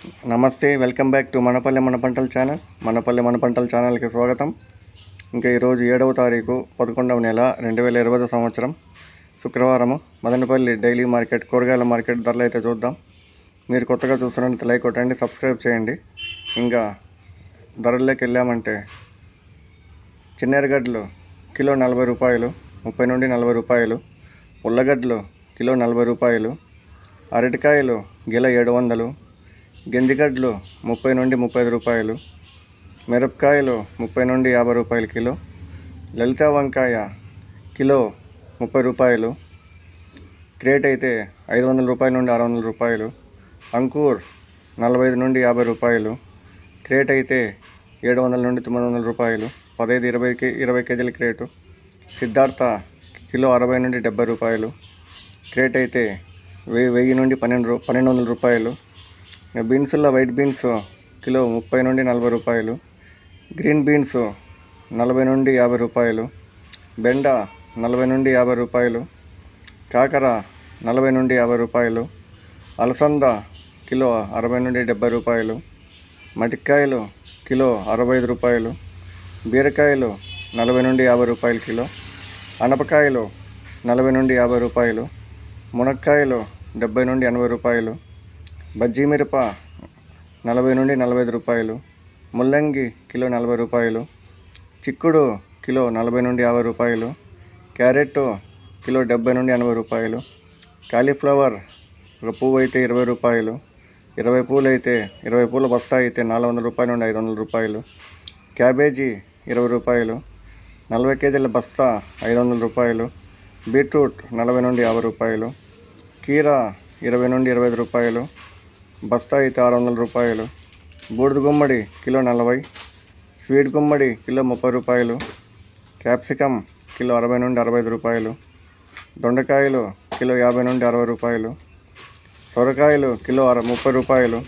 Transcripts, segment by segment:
నమస్తే, welcome back to మనపల్లె మన పంటల ఛానల్. మనపల్లె మన పంటల ఛానల్కి స్వాగతం. ఇంకా ఈరోజు 7వ తారీఖు 11వ నెల 2020 సంవత్సరం శుక్రవారము. మదనపల్లి డైలీ మార్కెట్ కూరగాయల మార్కెట్ ధరలు అయితే చూద్దాం. మీరు కొత్తగా చూస్తున్నట్టు లైక్ కొట్టండి, సబ్స్క్రైబ్ చేయండి. ఇంకా ధరల్లోకి వెళ్ళామంటే చిన్న ఎర్రగడ్డలు కిలో 40 రూపాయలు, 30 నుండి 40 రూపాయలు. ఉల్లగడ్డలు కిలో 40 రూపాయలు. అరటికాయలు గిల 700. గెంజిగడ్డలు 30 నుండి 35 రూపాయలు. మిరపకాయలు 30 నుండి 50 రూపాయలు కిలో. లలిత వంకాయ కిలో 30 రూపాయలు. క్రేట్ అయితే 500 రూపాయల నుండి 600 రూపాయలు. అంకూర్ 45 నుండి 50 రూపాయలు. క్రేట్ అయితే 700 నుండి 900 రూపాయలు. 15-20 కేజీల క్రేటు. సిద్ధార్థ కిలో 60 నుండి 70 రూపాయలు. క్రేట్ అయితే 1000 నుండి 1200 రూపాయలు. బీన్స్లో వైట్ బీన్స్ కిలో 30 నుండి 40 రూపాయలు. గ్రీన్ బీన్స్ 40 నుండి 50 రూపాయలు. బెండ 40 నుండి 50 రూపాయలు. కాకర 40 నుండి 50 రూపాయలు. అలసంద కిలో 60 నుండి 70 రూపాయలు. మటికాయలు కిలో 65 రూపాయలు. బీరకాయలు 40 నుండి 50 రూపాయలు కిలో. అనపకాయలు 40 నుండి 50 రూపాయలు. మునక్కాయలు 70 నుండి 80 రూపాయలు. బజ్జీ మిరప 40 నుండి 45 రూపాయలు. ముల్లంగి కిలో 40 రూపాయలు. చిక్కుడు కిలో 40 నుండి 50 రూపాయలు. క్యారెట్ కిలో 70 నుండి 80 రూపాయలు. కాలీఫ్లవర్ ఒక పువ్వు అయితే 20 రూపాయలు. 20 పూలు అయితే 20 పూల బస్తా అయితే 400 రూపాయల నుండి 500 రూపాయలు. క్యాబేజీ 20 రూపాయలు. 40 కేజీల బస్తా 500 రూపాయలు. బీట్రూట్ 40 నుండి 50 రూపాయలు. కీరా 20 నుండి 25 రూపాయలు. బస్తా అయితే 600 రూపాయలు. బూడిద గుమ్మడి కిలో 40. స్వీట్ గుమ్మడి కిలో 30 రూపాయలు. క్యాప్సికమ్ కిలో 60 నుండి 65 రూపాయలు. దొండకాయలు కిలో 50 నుండి 60 రూపాయలు. సొరకాయలు కిలో 30 రూపాయలు.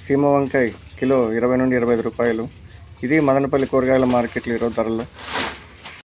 సీమ వంకాయ కిలో 20 నుండి 25 రూపాయలు. ఇది మదనపల్లి కూరగాయల మార్కెట్లు ఈరోజు ధరలు.